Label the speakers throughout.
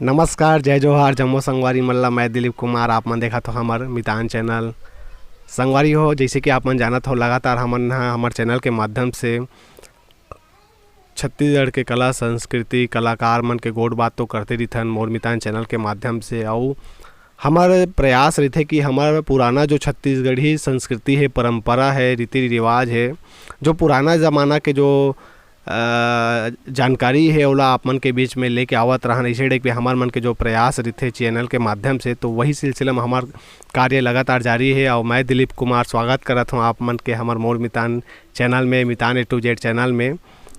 Speaker 1: नमस्कार, जय जोहार, जम्मो संगवारी मल्ला। मैं दिलीप कुमार। आप मन देखा तो हमार मितान चैनल संगवारी हो। जैसे कि आप मन जानत हो, लगातार हमन हमार चैनल के माध्यम से छत्तीसगढ़ के कला संस्कृति कलाकार मन के गोड़ बात तो करते रहिथन मोर मितान चैनल के माध्यम से। और हमारे प्रयास रहते कि हमारा पुराना जो छत्तीसगढ़ी संस्कृति है, परंपरा है, रीति रिवाज है, जो पुराना ज़माना के जो जानकारी है ओला आप मन के बीच में लेके आवत रहन। ऐसे टाइप के हमार मन के जो प्रयास रहते चैनल के माध्यम से, तो वही सिलसिला में हमार कार्य लगातार जारी है। और मैं दिलीप कुमार स्वागत करत हूँ आप मन के हमार मोर मितान चैनल में, मितान A to Z चैनल में।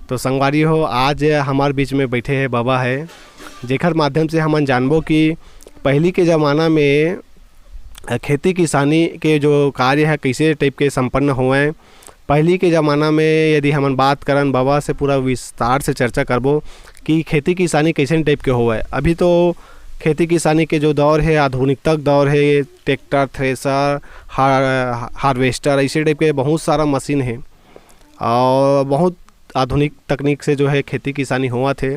Speaker 1: तो संगवारी हो, आज हमार बीच में बैठे हैं बाबा है, जेकर माध्यम से हमन जानबो कि पहली के ज़माना में खेती किसानी के जो कार्य है कैसे टाइप के संपन्न हुए। पहली के ज़माना में यदि हमन बात करन, बाबा से पूरा विस्तार से चर्चा करबो कि खेती किसानी कैसे टाइप के हुए। अभी तो खेती किसानी के जो दौर है, आधुनिकता दौर है, ट्रैक्टर, थ्रेसर, हार्वेस्टर, ऐसे टाइप के बहुत सारा मशीन है और बहुत आधुनिक तकनीक से जो है खेती किसानी हुआ थे।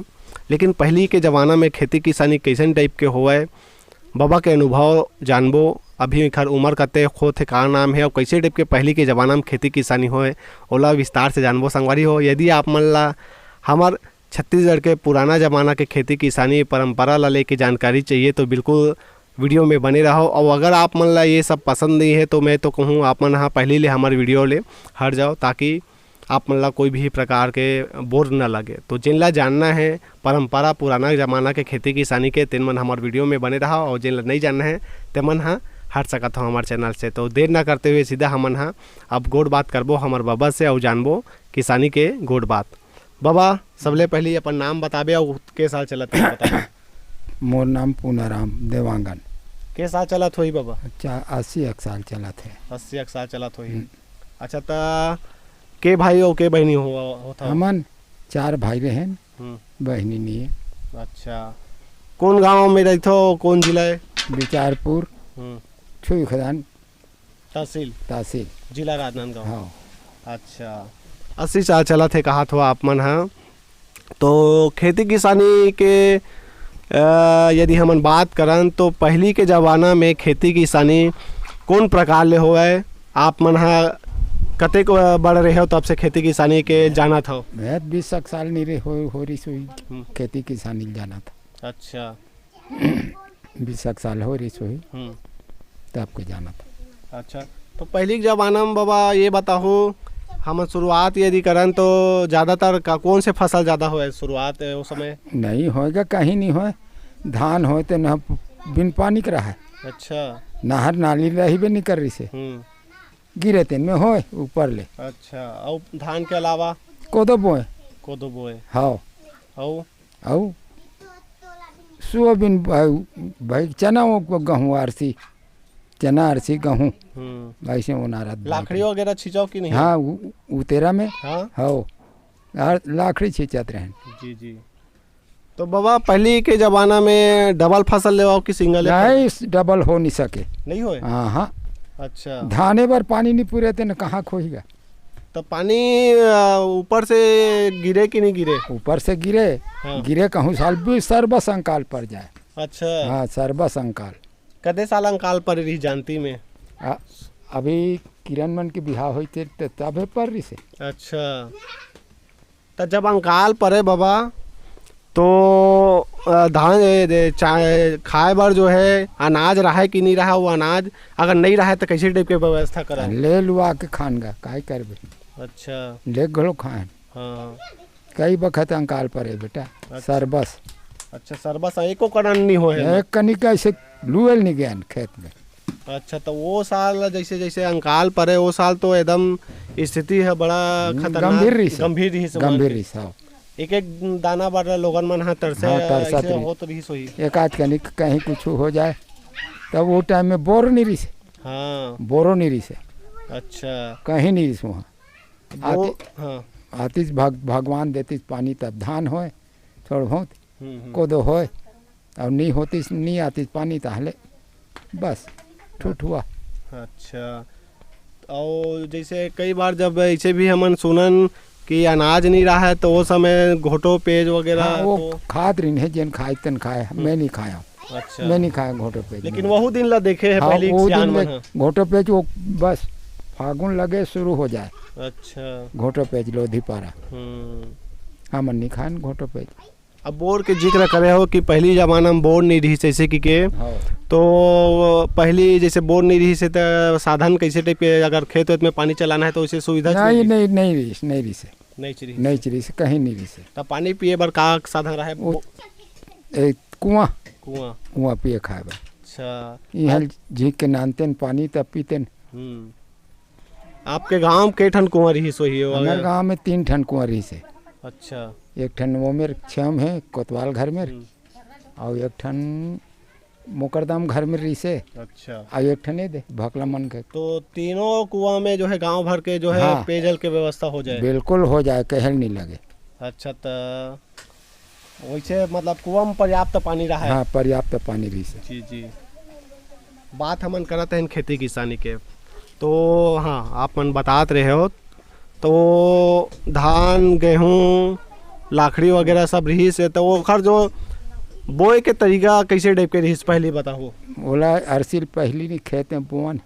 Speaker 1: लेकिन पहली के ज़माना में खेती किसानी कैसे टाइप के हुए, बाबा के अनुभव जानबो। अभी खर उम्र कते होथे, का नाम है और कैसे टाइप के पहली के ज़माना में खेती किसानी होए ओला विस्तार से जानबो संगवारी हो। यदि आप मन ला हमार छत्तीसगढ़ के पुराना ज़माना के खेती किसानी परंपरा ला लेके जानकारी चाहिए तो बिल्कुल वीडियो में बने रहो। और अगर आप मन ला ये सब पसंद नहीं है तो मैं तो कहूँ आप मन पहले ले हमारे वीडियो ले हट जाओ, ताकि आप मन ला कोई भी प्रकार के बोर न लगे। तो जिन ला जानना है परंपरा पुराना ज़माना के खेती किसानी के, तेन मन हमारे वीडियो में बने रहा। और जिन ला नहीं जानना है ते मन हट सकत हो हमारे चैनल से। तो देर ना करते हुए सीधा हमन अब गोड़ बात करबो हमार बाबा से और जानबो किसानी के गोड़ बात। बाबा सबले पहले अपन नाम बताबे और के साल चलत है बताबे।
Speaker 2: मोर नाम पूनाराम देवांगन।
Speaker 1: के साल चलत होई बाबा?
Speaker 2: 80 साल चलत है।
Speaker 1: 80 साल चलत होई। अच्छा, ता के भाई और के बहनी होता?
Speaker 2: हमन 4 भाई रहेन, बहनी नहीं है।
Speaker 1: अच्छा, कौन गांव में रहथो, कौन जिला है?
Speaker 2: बिचारपुर, छुई खदान
Speaker 1: तहसील जिला राजनांदगांव।
Speaker 2: हाँ।
Speaker 1: अच्छा, 80 साल चला थे कहा था आप मन। तो खेती किसानी के यदि हम बात करन तो पहली के ज़माना में खेती किसानी कौन प्रकार ले होए, आप मन कते को बढ़ रहे हो तब से खेती किसानी के जाना था?
Speaker 2: मैं 20 साल नहीं रहे हो रही सोई खेती किसानी जाना था।
Speaker 1: अच्छा,
Speaker 2: 20 साल हो रही सोई तब के जाना था।
Speaker 1: अच्छा, तो पहली के ज़माना में बाबा ये बताओ, हम शुरुआत यदि करन तो ज़्यादातर का कौन से फसल ज़्यादा हुए शुरुआत उस समय?
Speaker 2: नहीं होएगा, कहीं नहीं होए। धान होए तो न बिन पानी का रहा।
Speaker 1: अच्छा,
Speaker 2: नहर नाली रही भी नहीं कर रही से गिरे तेन में होए ऊपर ले।
Speaker 1: अच्छा, और धान के अलावा
Speaker 2: कोदो बोए। हाँ। और सोयाबीन भाई चना गेहूँ आरसी, चना आरसी गेहूँ ऐसे उनारा।
Speaker 1: लाखड़ी वगैरह छिंचाओ कि नहीं?
Speaker 2: हाँ, उतेरा में।
Speaker 1: हाँ,
Speaker 2: लाखड़ी छिंचत रहे।
Speaker 1: जी। तो बाबा पहले के ज़माना में डबल फसल ले कि सिंगल?
Speaker 2: नहीं, डबल हो नहीं सके।
Speaker 1: नहीं होए?
Speaker 2: हाँ।
Speaker 1: अच्छा,
Speaker 2: धाने पर पानी नहीं पूरे थे न कहाँ खोएगा।
Speaker 1: तो पानी ऊपर से गिरे कि नहीं गिरे?
Speaker 2: ऊपर से गिरे। हाँ। गिरे कहूँ साल भी सर्वस अंकाल पर जाए।
Speaker 1: अच्छा।
Speaker 2: हाँ, सर्वस अंकाल।
Speaker 1: कदे साल अंकाल पर रही जानती में?
Speaker 2: अभी किरण मन के बिहार हुई थे तब पर रही से।
Speaker 1: अच्छा, तो जब अंकाल परे बाबा तो धान खाए बर जो है अनाज रहा कि नहीं रहा, वो अनाज अगर नहीं रहा तो कैसे टाइप के व्यवस्था करा?
Speaker 2: ले लुआ के खानगा काहे करबे।
Speaker 1: अच्छा,
Speaker 2: ले गलो खान।
Speaker 1: हाँ,
Speaker 2: कई बखत अंकाल परे बेटा।
Speaker 1: अच्छा।
Speaker 2: सरबस।
Speaker 1: अच्छा, सरबस एको करण नहीं हो है?
Speaker 2: एक कनी कैसे लुएल नहीं गया खेत में।
Speaker 1: अच्छा, तो वो साल जैसे जैसे अंकाल परे वो साल तो एकदम स्थिति है बड़ा खतरनाक, गंभीर रही। एक दाना बार लोगन मन तरसे होत रही सोई।
Speaker 2: एक आज कहीं कुछ हो जाए तब वो टाइम में बोर नहीं रही से।
Speaker 1: हाँ,
Speaker 2: बोरो नहीं रही से।
Speaker 1: अच्छा,
Speaker 2: कहीं नहीं रही वहाँ। आतिश भगवान देती पानी तब धान होए थोड़ा बहुत, कोदो होए और नहीं होती नहीं आती पानी ताहले बस ठूठ हुआ।
Speaker 1: अच्छा, और जैसे कई बार जब ऐसे भी हमन सुनन कि अनाज नहीं रहा है तो वो समय घोटो पेज वगैरह
Speaker 2: हाँ, वो
Speaker 1: तो
Speaker 2: खाद रही है जिन खाए तन खाए, मैं नहीं खाया,
Speaker 1: अच्छा
Speaker 2: मैं नहीं खाया घोटो पेज।
Speaker 1: लेकिन वही दिन ला देखे है
Speaker 2: हाँ,
Speaker 1: पहले
Speaker 2: वो
Speaker 1: सियान
Speaker 2: दिन
Speaker 1: मन
Speaker 2: में
Speaker 1: ह।
Speaker 2: घोटो पेज वो बस फागुन लगे शुरू हो जाए
Speaker 1: अच्छा
Speaker 2: घोटो पेज लोधी पारा,
Speaker 1: हम्म।
Speaker 2: हम नहीं खान घोटो पेज।
Speaker 1: अब बोर के जिक्र करे हो कि पहली जमाना में बोर नहीं रही जैसे कि के
Speaker 2: हाँ
Speaker 1: तो पहली जैसे बोर नहीं रही से तो साधन कैसे टाइप के अगर खेत वेत में पानी चलाना है तो उसे सुविधा
Speaker 2: नहीं नहीं नहीं रही, नहीं रही से,
Speaker 1: नहीं चली
Speaker 2: नहीं चली से, कहीं नहीं रही से।
Speaker 1: तब पानी पिए बर का साधन रहा है
Speaker 2: वो एक कुआं,
Speaker 1: कुआं
Speaker 2: कुआं पिए खाए बा,
Speaker 1: अच्छा
Speaker 2: यहाँ झीक के नानते न पानी तब पीते न।
Speaker 1: आपके गांव में कई ठन कुआं रही सोही
Speaker 2: हमारे गांव में 3 ठन कुआं रही से,
Speaker 1: अच्छा
Speaker 2: एक ठन वो मेरे छम है कोतवाल घर में, और एक ठन मुकरदम घर में रही से,
Speaker 1: अच्छा
Speaker 2: और एक ठन दे भकला मन के।
Speaker 1: तो तीनों कुआं में जो है गांव भर के जो है
Speaker 2: हाँ।
Speaker 1: पेयजल की व्यवस्था हो जाए।
Speaker 2: बिल्कुल हो जाए, कहल नहीं लगे।
Speaker 1: अच्छा तो वैसे मतलब कुआं में पर्याप्त पानी रहा है।
Speaker 2: हाँ पर्याप्त पानी रही से।
Speaker 1: जी जी बात हमन करते हैं खेती किसानी के, तो हाँ आप मन बतात रहे हो तो धान गेहूँ लाखड़ी वगैरह सब रही से, तो वो खर जो बोए के तरीका कैसे टाइप के रही पहले बताओ।
Speaker 2: बोला अरसी पहली नहीं खेत में बोअन,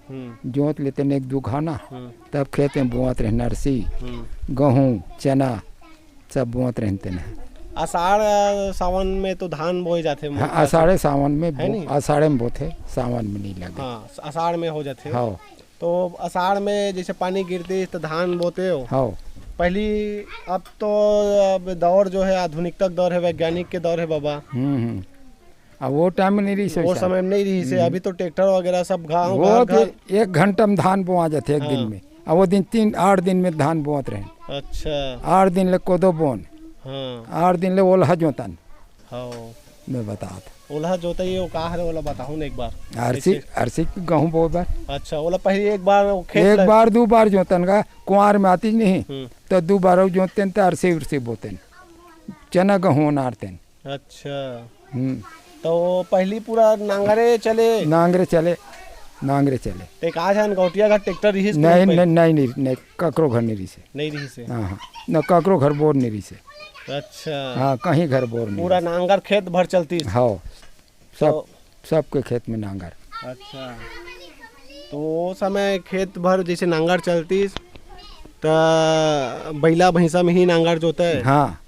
Speaker 2: जोत लेते न 1-2 घाना, तब खेत में बोअत रहे अरसी गेहूँ चना सब बोअत रहते न।
Speaker 1: आषाढ़ सावन में तो धान बोए जाते।
Speaker 2: हाँ आषाढ़ सावन
Speaker 1: है
Speaker 2: में
Speaker 1: नहीं?
Speaker 2: आषाढ़ में बोते, सावन में नहीं लगे।
Speaker 1: हाँ आषाढ़ में हो जाते।
Speaker 2: हाँ
Speaker 1: तो आषाढ़ में जैसे पानी गिरती तो धान बोते हो।
Speaker 2: हाँ
Speaker 1: पहली अब तो अब दौर जो है आधुनिकता दौर है, वैज्ञानिक के दौर है बाबा।
Speaker 2: अब वो टाइम में नहीं रही से,
Speaker 1: वो समय में नहीं रही से, अभी तो ट्रैक्टर वगैरह सब गाँव
Speaker 2: वो
Speaker 1: घर।
Speaker 2: 1 घंटा में धान बोआ जाते एक
Speaker 1: हाँ।
Speaker 2: दिन में, और वो दिन 3-8 दिन में धान बोअत रहे।
Speaker 1: अच्छा
Speaker 2: 8 दिन ले कोदो बोन,
Speaker 1: हाँ
Speaker 2: 8 दिन ले ओल्हा जोतन।
Speaker 1: हाँ
Speaker 2: मैं बता था
Speaker 1: ओल्हा जोताई वो का है, ओला बताऊँ ना एक बार।
Speaker 2: अरसी गेहूँ बो बार,
Speaker 1: अच्छा ओला पहले एक बार वो खेत
Speaker 2: एक बार 2 बार जोतन का, कुंवार में आती नहीं
Speaker 1: हम्म,
Speaker 2: तो 2 बार जोतते तो अरसी बोते, चना गेहूँ नारते।
Speaker 1: अच्छा तो पहली पूरा नांगरे चले।
Speaker 2: नांगरे चले
Speaker 1: एक आज है गौटिया का ट्रैक्टर रही से
Speaker 2: नहीं नहीं नहीं नहीं ककरो घर नहीं रही से।
Speaker 1: नहीं रही से।
Speaker 2: हाँ हाँ न ककरो घर बोर नहीं रही से।
Speaker 1: अच्छा
Speaker 2: हाँ कहीं घर बोर नहीं।
Speaker 1: पूरा नांगर खेत भर चलती।
Speaker 2: हाँ सब
Speaker 1: तो-
Speaker 2: सबके खेत में नांगर।
Speaker 1: अच्छा तो वो समय खेत भर जैसे नांगर चलती तो बैला भैंसा में ही नांगर जोता है।
Speaker 2: हाँ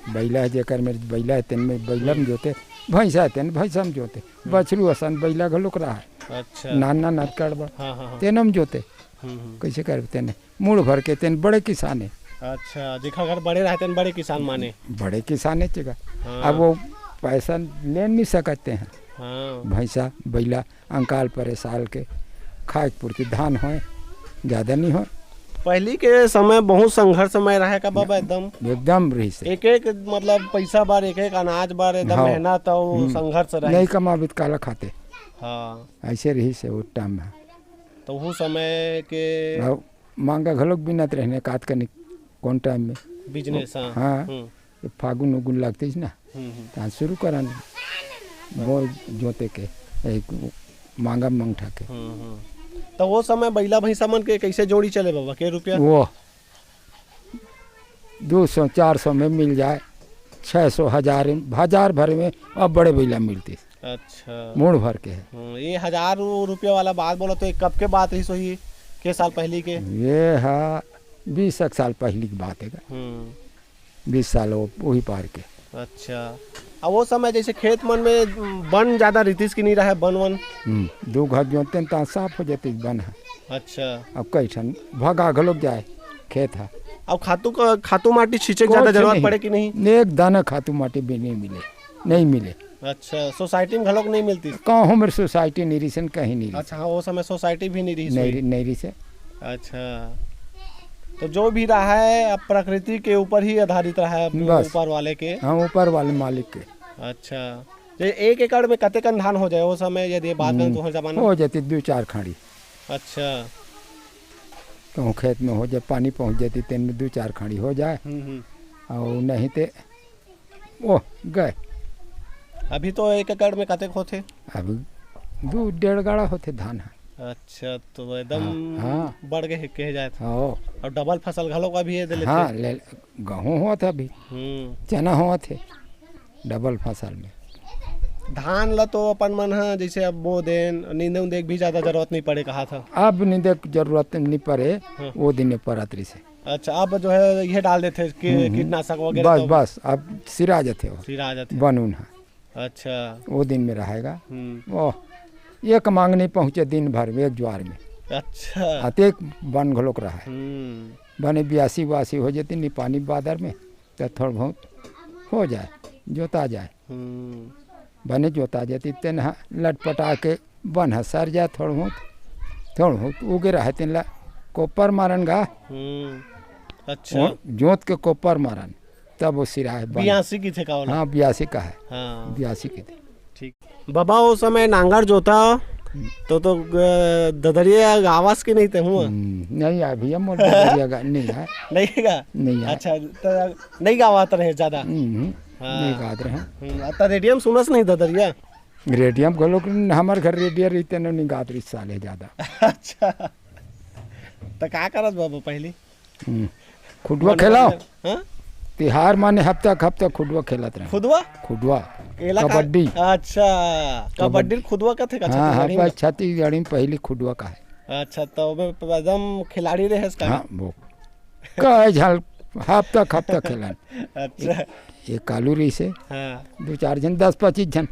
Speaker 2: बैला है जेकर में बैला है तेन में बैला में जोते, भैंसा है तेन भैंसा में जोते, बछरू असन बैला घलुक रहा है।
Speaker 1: अच्छा
Speaker 2: नाना नाथ कड़बा
Speaker 1: हाँ हाँ हाँ
Speaker 2: तेन में जोते, कैसे कर तेन मूड़ भर के तेन बड़े किसान है।
Speaker 1: अच्छा जिखा घर बड़े रहते हैं बड़े किसान माने।
Speaker 2: बड़े किसान है चेगा।
Speaker 1: हाँ।
Speaker 2: अब वो पैसा ले नहीं सकते हैं।
Speaker 1: हाँ
Speaker 2: भैंसा बैला अंकाल परे साल के खाए पूर्ति धान हो ज़्यादा नहीं हो।
Speaker 1: पहली के समय बहुत संघर्षमय रहे का बाबा
Speaker 2: एकदम रही से।
Speaker 1: एक मतलब पैसा बार एक अनाज बार एकदम
Speaker 2: हाँ।
Speaker 1: मेहनत और संघर्ष रहे।
Speaker 2: नहीं कमाबित काला खाते।
Speaker 1: हाँ
Speaker 2: ऐसे रही से वो टाइम में।
Speaker 1: तो वो समय के
Speaker 2: मांगा घलोक बिनत रहने काट करने कौन टाइम में
Speaker 1: बिजनेस।
Speaker 2: हाँ फागुन उगुन लगती ना तो शुरू करा वो जोते के एक मांगा मंगठा के।
Speaker 1: तो वो समय बैला भैंसा मन के कैसे जोड़ी चले बाबा के रुपया।
Speaker 2: वो 200-400 में मिल जाए, 600 1000 भर में अब बड़े बैला मिलती।
Speaker 1: अच्छा
Speaker 2: मूड भर के है।
Speaker 1: ये 1000 रुपया वाला बात बोला तो कब के बात रही सोही के साल पहले के।
Speaker 2: ये है 20 साल पहले की बात है। 20 साल वही पार के।
Speaker 1: अच्छा अब वो समय जैसे खेत मन में बन ज्यादा रीतिस की नहीं रहा बन वन
Speaker 2: 2 घर जोते तो साफ हो जाते बन है।
Speaker 1: अच्छा
Speaker 2: अब कई ठन भगा घलोक जाए खेत है।
Speaker 1: अब खातू माटी छींचे की ज्यादा जरूरत पड़े कि नहीं।
Speaker 2: एक दाना खातू माटी भी नहीं मिले।
Speaker 1: अच्छा सोसाइटी में घलोक नहीं मिलती।
Speaker 2: कहूँ मेरे सोसाइटी नहीं रही कहीं नहीं रही।
Speaker 1: अच्छा हाँ वो समय सोसाइटी भी नहीं रही।
Speaker 2: नहीं रही से।
Speaker 1: अच्छा तो जो भी रहा है अब प्रकृति के ऊपर ही आधारित रहा है ऊपर वाले के।
Speaker 2: हाँ ऊपर वाले मालिक के।
Speaker 1: अच्छा तो 1 एकड़ में कते कन धान हो जाए वो समय यदि बात करें तो जमाना
Speaker 2: हो जाती 2-4 खाड़ी।
Speaker 1: अच्छा
Speaker 2: कहूँ खेत में हो जाए पानी पहुँच जाती तेन में 2-4 खाड़ी हो जाए और नहीं तो वो गए।
Speaker 1: अभी तो 1 एकड़ में कते होते।
Speaker 2: अभी 2-1.5 गाड़ा होते धान है।
Speaker 1: अच्छा तो एकदम
Speaker 2: हाँ
Speaker 1: बढ़ गए कहे जाए तो।
Speaker 2: हो
Speaker 1: और डबल फसल घलो का भी है दिले
Speaker 2: हाँ ले गेहूँ हुआ था अभी चना हुआ थे डबल फसल में।
Speaker 1: धान ला तो अपन मन है जैसे अब बो देन नींदे उंदे भी ज्यादा जरूरत नहीं पड़े कहा था।
Speaker 2: अब नींदे की जरूरत नहीं पड़े
Speaker 1: हाँ।
Speaker 2: वो दिन पड़त रही से।
Speaker 1: अच्छा अब जो है ये डाल देते कीटनाशक वगैरह
Speaker 2: बस
Speaker 1: तो
Speaker 2: बस अब सिरा जाते हो
Speaker 1: फिर आ जाते।
Speaker 2: बनून है
Speaker 1: अच्छा
Speaker 2: वो दिन में रहेगा। ओह एक मांग नहीं पहुँचे दिन भर में एक ज्वार में।
Speaker 1: अच्छा
Speaker 2: अतेक बन घलोक रहा है बने 82 82 हो जाती नहीं पानी बादर में तो थोड़ा बहुत हो जाए जोता जाए बने जोता जाती तेन लटपटा के बन है सर जाए थोड़ा बहुत उगे रहे तीन ला कोपर मारन गा।
Speaker 1: अच्छा
Speaker 2: जोत के कोपर मारन तब वो सिरा है
Speaker 1: 82 की थे का वाला?
Speaker 2: हाँ 82 का है।
Speaker 1: हाँ
Speaker 2: 82 की थी।
Speaker 1: ठीक बाबा वो समय नांगर जोता तो ददरिया आवास की नहीं थे हुआ
Speaker 2: नहीं अभी हम नहीं है
Speaker 1: नहीं गा
Speaker 2: नहीं है।
Speaker 1: अच्छा तो नहीं गावात रहे ज्यादा
Speaker 2: नहीं गाद रहे
Speaker 1: तो रेडियम सुनस नहीं ददरिया
Speaker 2: रेडियम को लोग हमारे घर रेडियो रहते नहीं गाद रही साले ज्यादा।
Speaker 1: अच्छा तो क्या करत बाबा पहली
Speaker 2: खुडवा खेलाओ
Speaker 1: हाँ?
Speaker 2: तिहार माने हफ्ता खुडवा खेलत रहे खुडवा कबड्डी।
Speaker 1: अच्छा कबड्डी खुदवा का थे का
Speaker 2: हाँ हाँ बस छत्तीसगढ़ में पहली खुडवा का है।
Speaker 1: अच्छा तो एकदम खिलाड़ी रहे इसका।
Speaker 2: हाँ वो कहे झल हफ्ता खेलन।
Speaker 1: अच्छा
Speaker 2: ये कालू रही से
Speaker 1: हाँ
Speaker 2: 2-4 जन 10-25 जन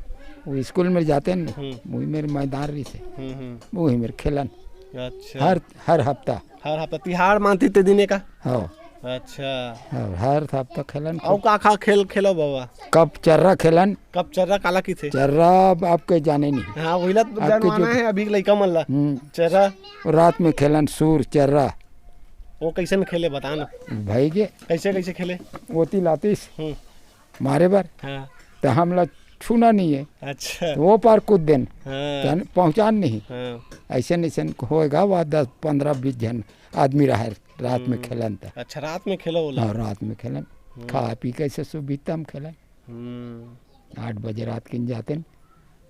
Speaker 2: वो स्कूल में जाते हैं वही मेरे मैदान रही से वही मेरे खेलन।
Speaker 1: अच्छा
Speaker 2: हर हफ्ता
Speaker 1: तिहाड़ मानती ते दिने का।
Speaker 2: हाँ
Speaker 1: अच्छा
Speaker 2: हर हफ्ता खेलन।
Speaker 1: और का खेल खेलो बाबा?
Speaker 2: कब चर्रा खेलन।
Speaker 1: कब चर्रा काला की थे?
Speaker 2: चर्रा आपके जाने नहीं।
Speaker 1: हाँ वही ला जानवाना है अभी लइका मन ला चर्रा
Speaker 2: रात में खेलन सूर चर्रा।
Speaker 1: वो कैसे में खेले बता ना
Speaker 2: भाई के
Speaker 1: कैसे खेले?
Speaker 2: वो लातीस मारे बार
Speaker 1: हाँ
Speaker 2: तो हम लोग छूना नहीं है।
Speaker 1: अच्छा
Speaker 2: वो पार कूद देन
Speaker 1: हाँ
Speaker 2: पहुँचान नहीं
Speaker 1: हाँ
Speaker 2: ऐसे नहीं होएगा वह 10-15-20 जन आदमी रहे रात में खेलन था।
Speaker 1: अच्छा रात में खेलो बोला?
Speaker 2: हाँ रात में खेलन खा पी कैसे सुबीता हम खेलन 8 बजे रात के जाते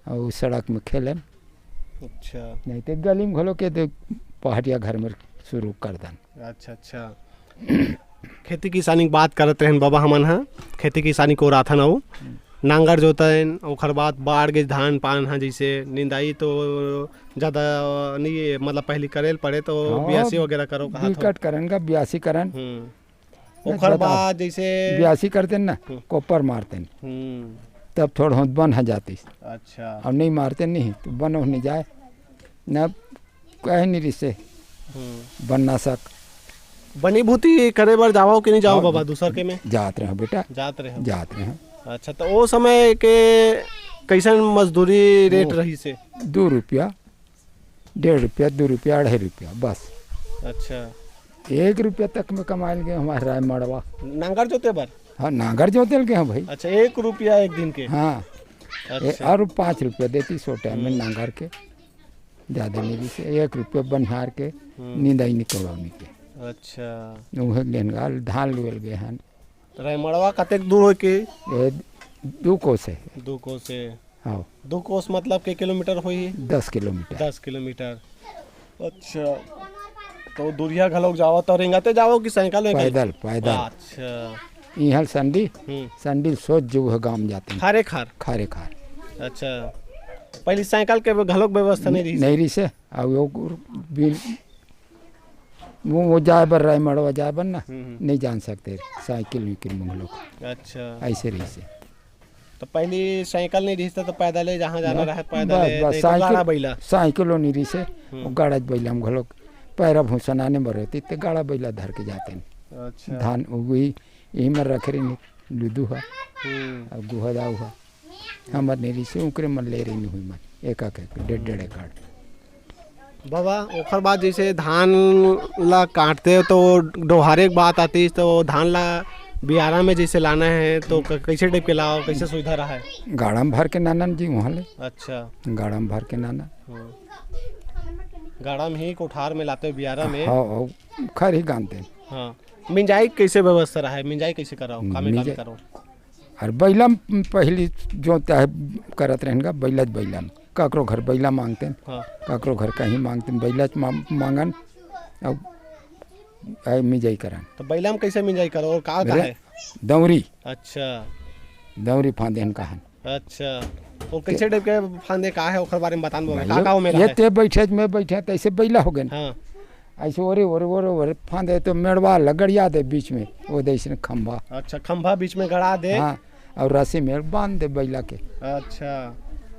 Speaker 2: और उस सड़क में खेलन।
Speaker 1: अच्छा
Speaker 2: नहीं तो गली में घोलो के तो पहाड़िया घर में शुरू कर दन।
Speaker 1: अच्छा खेती किसानी की बात करते हैं बाबा हमन हाँ खेती किसानी को रहा था ना वो नांगर जोता है ओखर बाद बाढ़ के धान पान हाँ जैसे निंदाई तो ज़्यादा नहीं मतलब पहले करेल पड़े तो 82 वगैरह करो कहा था
Speaker 2: करन का 82 करन
Speaker 1: ओखर बाद जैसे
Speaker 2: 82 करते ना कोपर मारते तब थोड़ा होत बन है जाती।
Speaker 1: अच्छा
Speaker 2: और नहीं मारते नहीं तो बन नहीं जाए न कहे नहीं रिश्ते बननाशक
Speaker 1: बनी भूती करे बार जाओ कि नहीं जाओ बाबा दूसर के में?
Speaker 2: जात रहे बेटा
Speaker 1: जात रहे। अच्छा तो वो समय के कैसन मजदूरी रेट रही से?
Speaker 2: 2 रुपया 1.5 रुपया 2 रुपया 2.5 रुपया बस।
Speaker 1: अच्छा
Speaker 2: 1 रुपया तक में कमाए गए हमारे राय मड़वा
Speaker 1: नांगर जोते बार।
Speaker 2: हाँ नांगर जोते गए भाई।
Speaker 1: अच्छा 1 रुपया एक दिन के।
Speaker 2: हाँ
Speaker 1: अच्छा।
Speaker 2: और 5 रुपया देती 100 टाइम में नांगर के ज़्यादा नहीं से 1 रुपया बनिहार के नींदाई निकलौनी के।
Speaker 1: अच्छा
Speaker 2: वह लेनगा धान लुएल गए हैं
Speaker 1: रायमड़वा कतेक दूर हो के?
Speaker 2: 2 कोस है।
Speaker 1: 2 कोस से
Speaker 2: हाँ
Speaker 1: 2 कोस मतलब के किलोमीटर होई?
Speaker 2: 10 किलोमीटर।
Speaker 1: 10 किलोमीटर। अच्छा तो दूरिया घलोक जाओ तो रेंगाते जाओ कि साइकिल में?
Speaker 2: पैदल।
Speaker 1: अच्छा
Speaker 2: यहाँ संडी सोच जो है गांव जाते हैं खारे।
Speaker 1: अच्छा पहले साइकिल के घलोक व्यवस्था नहीं
Speaker 2: रही से वो जाए बर राय मड़वा जाए बर ना नहीं जान सकते साइकिल में लोग। अच्छा ऐसे रही से
Speaker 1: तो पहली साइकिल नहीं रही तो पैदल जहाँ जाना रहा पैदल
Speaker 2: साइकिल नहीं रही से गाड़ा बैला हम घलोक पैरा भूसनाने में रहती तो गाड़ा बैला धर के जाते हैं।
Speaker 1: अच्छा
Speaker 2: धान वही यही में रख रही लुदू है और गुहा दाऊ है हमारे नहीं रही से उकरे मन ले रही नहीं हुई मन 1-1 एकड़।
Speaker 1: बाबा ओखर बाद जैसे धान ला काटते तो डोहारे की बात आती तो धान ला बियारा में जैसे लाना है तो कैसे टाइप के लाओ कैसे सुविधा रहा है?
Speaker 2: गाड़ा में भर के नाना जी वहाँ ले।
Speaker 1: अच्छा
Speaker 2: गाड़ा में भर के नाना
Speaker 1: गाड़ा में ही कोठार में लाते बियारा में।
Speaker 2: हाँ खर ही गानते हैं।
Speaker 1: हाँ मिंजाई कैसे व्यवस्था रहा है? मिंजाई कैसे कराओ कामे करो?
Speaker 2: और बैला पहली जो करत रहेगा बैला में काकरो घर बैला मांगते हैं,
Speaker 1: हाँ
Speaker 2: काकरो घर कहीं मांगते हैं, बैला मांगन अब मिजाई करन।
Speaker 1: तो बैला में कैसे मिंजाई करो और का है?
Speaker 2: दौरी
Speaker 1: अच्छा
Speaker 2: दौरी फांदे कहन।
Speaker 1: अच्छा वो कैसे टाइप के फांदे का है ओकर बारे में बतान बोगे का हो मेरा
Speaker 2: ये
Speaker 1: है?
Speaker 2: ते बैठे में बैठे तैसे बैला हो गए,
Speaker 1: हाँ
Speaker 2: ऐसे ओरे ओरे ओरे ओरे फांदे तो मेड़वा लगड़िया दे बीच में वो जैसे खंभा।
Speaker 1: अच्छा खंभा बीच में गड़ा दे।
Speaker 2: हाँ और रस्सी में बांध दे बैला के।
Speaker 1: अच्छा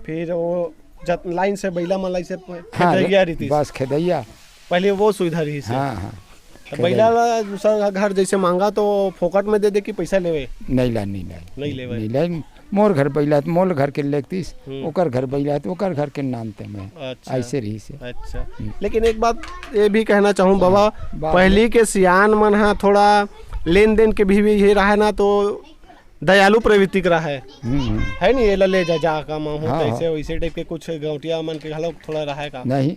Speaker 1: फिर वो लाइन से बैला मलाई से
Speaker 2: हाँ
Speaker 1: खेदैया रीति
Speaker 2: बस खेदैया।
Speaker 1: पहले वो सुविधा रही से।
Speaker 2: हाँ हाँ
Speaker 1: तो बैला ला दूसरा घर जैसे मांगा तो फोकट में दे कि पैसा लेवे?
Speaker 2: नहीं ला नहीं ला मोर घर बैला तो मोर घर के लेतीस, ओकर घर बैला तो ओकर घर के नामते में।
Speaker 1: अच्छा
Speaker 2: ऐसे रही से।
Speaker 1: अच्छा लेकिन एक बात ये भी कहना चाहूँ बाबा, पहली के सियान मन हा थोड़ा लेन देन के भी ये रहा है ना, तो दयालु प्रवृत्ति का है नहीं? ये ले जा का माँ
Speaker 2: हाँ,
Speaker 1: ऐसे वैसे टाइप के कुछ गौटिया मन के घलो थोड़ा रहा है का?
Speaker 2: नहीं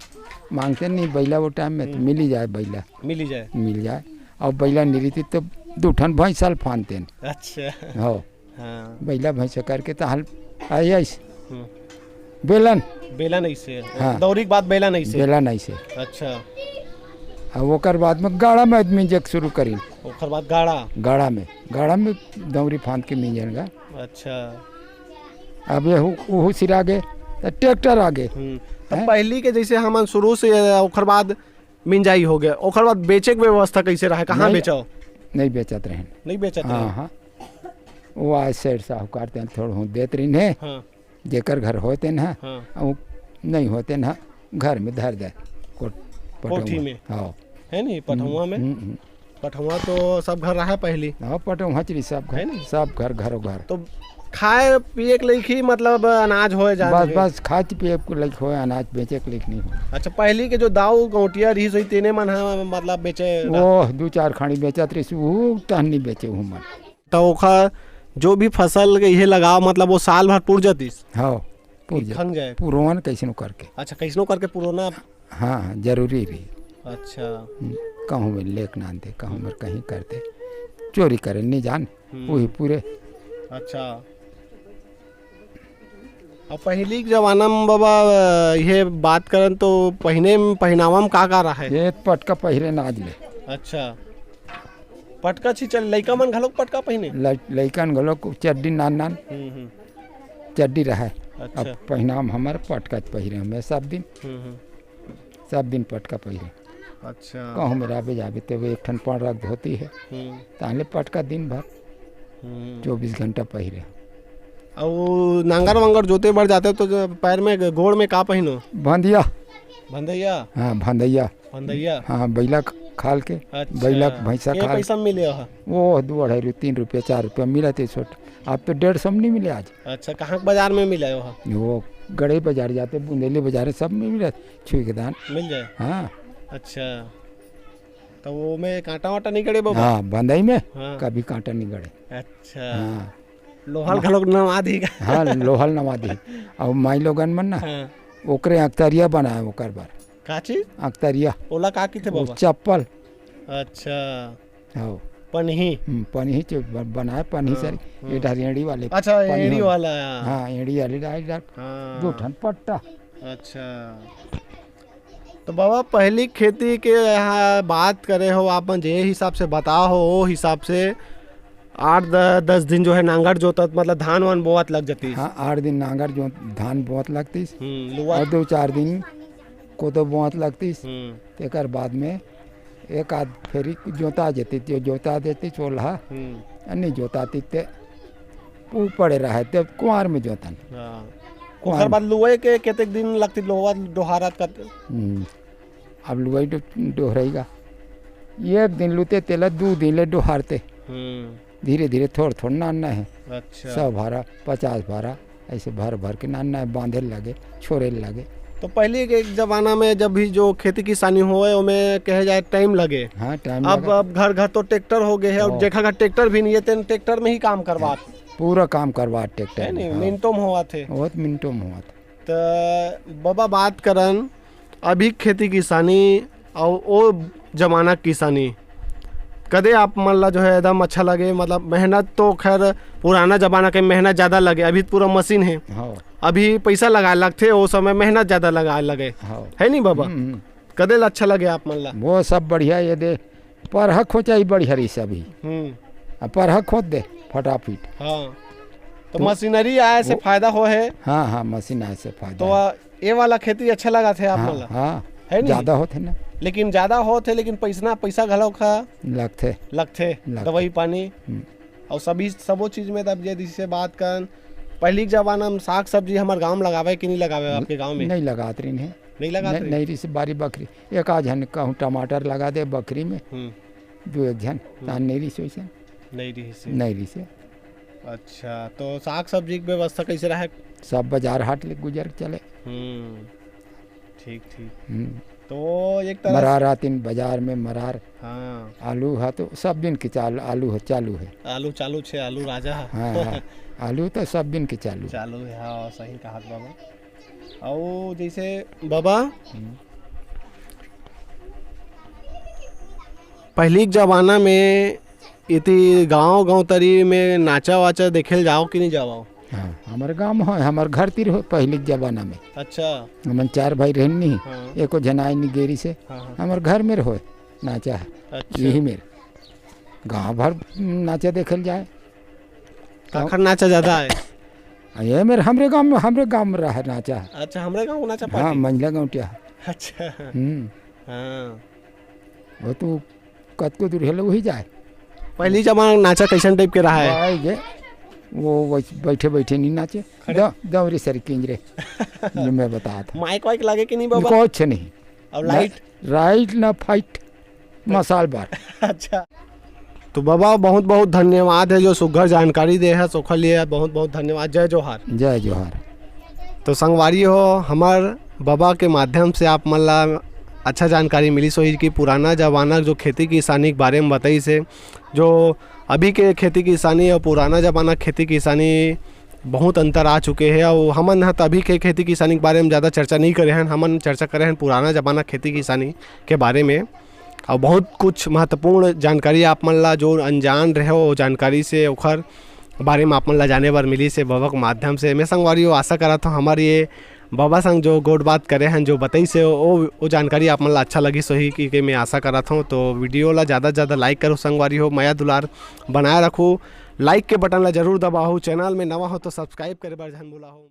Speaker 2: मांगते नहीं बैला वो टाइम में तो मिल ही जाए, बैला मिल जाए। और बैला नहीं रहती तो दूठन भैंस साल फानते हैं।
Speaker 1: अच्छा
Speaker 2: हो
Speaker 1: हाँ
Speaker 2: बैला भैंस करके तो हाल आई बेलन
Speaker 1: नहीं से।
Speaker 2: हाँ।
Speaker 1: दौरी के बाद बेला नहीं से।
Speaker 2: बेला नहीं से।
Speaker 1: अच्छा
Speaker 2: और ओकर बाद में गाड़ा में आदमी जग शुरू करी,
Speaker 1: ओकर बाद गाड़ा
Speaker 2: में दौरी फांद के मिल।
Speaker 1: अच्छा
Speaker 2: अब ये वो सिर आगे तो ट्रैक्टर आगे।
Speaker 1: तो पहली के जैसे हम शुरू से ओकर बाद मिंजाई हो गया, ओकर बाद बेचे के व्यवस्था कैसे रहा? कहाँ बेचो?
Speaker 2: नहीं बेचत रहे,
Speaker 1: नहीं बेचत
Speaker 2: हाँ हाँ वो आज सेठ साहूकार थोड़ा देते रही है।
Speaker 1: हाँ
Speaker 2: जेकर घर होते ना
Speaker 1: हाँ
Speaker 2: नहीं होते ना घर में धर दे
Speaker 1: कोठी में।
Speaker 2: हाँ
Speaker 1: है नहीं पठुआ में? पठुआ तो सब घर रहा है पहली।
Speaker 2: हाँ पटुआ चली सब घर, सब घर घरों घर।
Speaker 1: तो खाए पिए के लिए मतलब अनाज हो जाए?
Speaker 2: बस खाए पिए को लाइक हो, अनाज बेचे के लिए नहीं हो।
Speaker 1: अच्छा पहली के जो दाऊ गौटिया रही सोई तेने मन मतलब बेचे?
Speaker 2: वो 2-4 खानी बेचत रही, वो तहन नहीं बेचे वो मन।
Speaker 1: तो ओखा जो भी फसल के ये लगाओ मतलब वो साल भर पुर जातीस?
Speaker 2: हाँ पुर
Speaker 1: जाए
Speaker 2: पुरवन कैसे करके।
Speaker 1: अच्छा कैसनो करके पुरोना?
Speaker 2: हाँ जरूरी रही।
Speaker 1: अच्छा
Speaker 2: कहूँ में लेक ना दे, कहूँ में कहीं करते चोरी करे नहीं जान वही पूरे।
Speaker 1: अच्छा और पहली के जमाना में बाबा ये बात करन तो पहनावा में का रहा है?
Speaker 2: ये पटका पहिरे नाज ले।
Speaker 1: अच्छा पटका छी चल लइका मन घलोक पटका पहिने?
Speaker 2: लइकन घलोक चड्डी नान चड्डी रहा।
Speaker 1: अच्छा।
Speaker 2: अब पहनाम हमारे पटका पहिरे हमें सब दिन पटका पहिरे।
Speaker 1: अच्छा
Speaker 2: कहूँ में राबे जाबे तो एक ठन पण रख होती है ताले पटका दिन भर 24 घंटा पहिरे।
Speaker 1: और नांगर वांगर जोते बढ़ जाते तो पैर में गोड़ में का पहनो? भंदैया।
Speaker 2: हाँ भंदैया हाँ बैला खाल के।
Speaker 1: अच्छा।
Speaker 2: बैला भैंसा खाल
Speaker 1: पैसा मिले
Speaker 2: वो 2-2.5 3 रुपया 4 रुपया मिला थे छोट। अब तो 150 में नहीं मिले आज।
Speaker 1: अच्छा कहाँ बाजार में मिला
Speaker 2: वो गड़े बाजार जाते बुंदेली बाजार सब में मिला छुई के दान
Speaker 1: मिल जाए।
Speaker 2: हाँ
Speaker 1: अच्छा तो वो में कांटा वाटा नहीं गड़े बाबा?
Speaker 2: हाँ बंदाई में
Speaker 1: हाँ।
Speaker 2: कभी कांटा नहीं गड़े।
Speaker 1: अच्छा
Speaker 2: हाँ
Speaker 1: लोहल घलोक नवा दी?
Speaker 2: हाँ लोहल नवा दी। और माई लोगन मन ना ओकरे अख्तरिया बनाए ओकर बार।
Speaker 1: का चीज?
Speaker 2: अख्तरिया
Speaker 1: ओला का की थे बाबा?
Speaker 2: चप्पल।
Speaker 1: अच्छा
Speaker 2: हाँ
Speaker 1: पन्ही
Speaker 2: बनाए पन्ही सर एड़ी वाले।
Speaker 1: अच्छा एड़ी वाला।
Speaker 2: हाँ एड़ी वाले दो ठन पट्टा।
Speaker 1: अच्छा तो बाबा पहली खेती के यहाँ बात करे हो आप जे हिसाब से बताओ हो वो हिसाब से 8-10 दिन जो है नांगर जोतत मतलब धान वान बोअत लग जाती?
Speaker 2: हाँ 8 दिन नांगर जो धान बोअत लगती
Speaker 1: और
Speaker 2: 2-4 दिन कोदो बोअत लगती। तेकर बाद में एक आध फेरी जोता जेती जो जोता देती चोल्हा नहीं जोताती ते पड़े रहा ते कुआर में जोतन।
Speaker 1: ओकर बाद लुआई के केते दिन लगती लोहा डोहारत का?
Speaker 2: अब लुआई डोहरेगा 1 दिन लुते तेला 2 दिन ले डोहारते धीरे धीरे थोड़ा नानना है।
Speaker 1: अच्छा
Speaker 2: 100 भारा 50 भारा ऐसे भर के नानना है, बांधे लगे छोड़े लगे।
Speaker 1: तो पहले के जमाना में जब भी जो खेती किसानी हुए उसमें कहे जाए टाइम लगे।
Speaker 2: हाँ टाइम
Speaker 1: अब घर तो ट्रैक्टर हो गए है और जेखा ट्रैक्टर भी नहीं है ट्रैक्टर में ही काम करवा
Speaker 2: पूरा काम करवा ट्रैक्टर
Speaker 1: नहीं मिनटों में हुआ थे।
Speaker 2: बहुत मिनटों में हुआ था।
Speaker 1: तो बाबा बात करन अभी खेती किसानी और वो जमाना किसानी कदे आप मतलब जो है एकदम अच्छा लगे? मतलब मेहनत तो खैर पुराना जमाना के मेहनत ज़्यादा लगे, अभी पूरा मशीन है।
Speaker 2: हाँ
Speaker 1: अभी पैसा लगाए लगथे वो समय मेहनत ज़्यादा लगाए लगे
Speaker 2: हाँ
Speaker 1: है नहीं बाबा। कदेल अच्छा लगे आप मन ला?
Speaker 2: वो सब बढ़िया ये दे परहक हो चाहिए बढ़िया रही सभी परहक खोद दे फटाफट।
Speaker 1: हाँ तो मशीनरी आए से फायदा हो है।
Speaker 2: हाँ हाँ मशीन आए से फायदा
Speaker 1: तो ये वाला खेती अच्छा लगा थे आप
Speaker 2: हाँ,
Speaker 1: मन ला?
Speaker 2: हाँ
Speaker 1: है नहीं
Speaker 2: ज़्यादा होते ना
Speaker 1: लेकिन ज़्यादा होते लेकिन पैसा घलो खा लगथे दवाई पानी और सभी सबो चीज में। तब यदि से बात कर पहली के जमाना में साग सब्जी हमारे गाँव में लगावे कि नहीं लगावे? आपके गाँव में
Speaker 2: नहीं लगात रही है
Speaker 1: नहीं लगाते
Speaker 2: नहीं रही से बारी बकरी एक आध जन कहूँ टमाटर लगा दे बकरी में दो एक जन नहीं रही से वैसे नहीं रही से।
Speaker 1: अच्छा तो साग सब्जी की व्यवस्था कैसे रहे?
Speaker 2: सब बाजार हाट ले गुजर चले।
Speaker 1: ठीक तो एक तरह
Speaker 2: मरार आती बाजार में मरार।
Speaker 1: हाँ
Speaker 2: आलू है तो सब दिन के आलू है चालू है।
Speaker 1: आलू चालू छे आलू राजा है।
Speaker 2: हाँ आलू तो सब दिन के चालू
Speaker 1: है। हाँ सही कहा बाबा। और जैसे बाबा पहली के जमाना में इति गांव तरी में नाचा वाचा देखे जाओ कि नहीं जाओ?
Speaker 2: हाँ हमारे गाँव में हो हमारे घर तिर हो पहले के जमाना में।
Speaker 1: अच्छा
Speaker 2: हम 4 भाई रहन नहीं
Speaker 1: हाँ।
Speaker 2: एको जनाई नहीं गेरी से हमारे घर में हो नाचा है।
Speaker 1: अच्छा।
Speaker 2: यही मेरे गाँव भर नाचा देखल जाए।
Speaker 1: काखर नाचा ज्यादा है?
Speaker 2: ये मेरे हमरे गाँव में रहा नाचा है।
Speaker 1: अच्छा हमरे गाँव नाचा
Speaker 2: हाँ मंझला गाँवटिया।
Speaker 1: अच्छा हाँ
Speaker 2: वो तो कतको दूर है वही जाए।
Speaker 1: पहली जमाना नाचा कैसन टाइप के रहा है?
Speaker 2: वो बैठे नहीं नाचे दौरी सर किंजरे जो मैं बताया था।
Speaker 1: माइक वाइक लगे कि नहीं बाबा?
Speaker 2: कुछ नहीं।
Speaker 1: और
Speaker 2: लाइट ना फाइट मसाल बार।
Speaker 1: अच्छा तो बाबा बहुत बहुत धन्यवाद है जो सुघर जानकारी दे है सोखा लिए बहुत बहुत धन्यवाद। जय जोहार।
Speaker 2: जय जोहार।
Speaker 1: तो संगवारी हो हमार बाबा के माध्यम से आप मन ला अच्छा जानकारी मिली सोई कि पुराना जमाना जो खेती किसानी के बारे में बताई से जो अभी के खेती किसानी और पुराना जमाना खेती किसानी बहुत अंतर आ चुके हैं। और हमन तो अभी के खेती किसानी के बारे में ज़्यादा चर्चा नहीं करे हैं, हमन चर्चा करे हैं पुराना जमाना खेती किसानी के बारे में। और बहुत कुछ महत्वपूर्ण जानकारी आप मन ला जो अनजान रहे वो जानकारी से ओखर बारे में आप मन ला जाने बर मिली से बाबा के माध्यम से। मैं संगवारी आशा करा था हमारी ये बाबा संग जो गोड बात करे हैं जो बताई से वो जानकारी आप मन ला अच्छा लगी सही कि मैं आशा करा था। तो वीडियो ला ज़्यादा से ज़्यादा लाइक करो संगवारी हो, माया दुलार बनाए रखो, लाइक के बटन ला जरूर दबाओ, चैनल में नवा हो तो सब्सक्राइब करे बर झन भूला हो।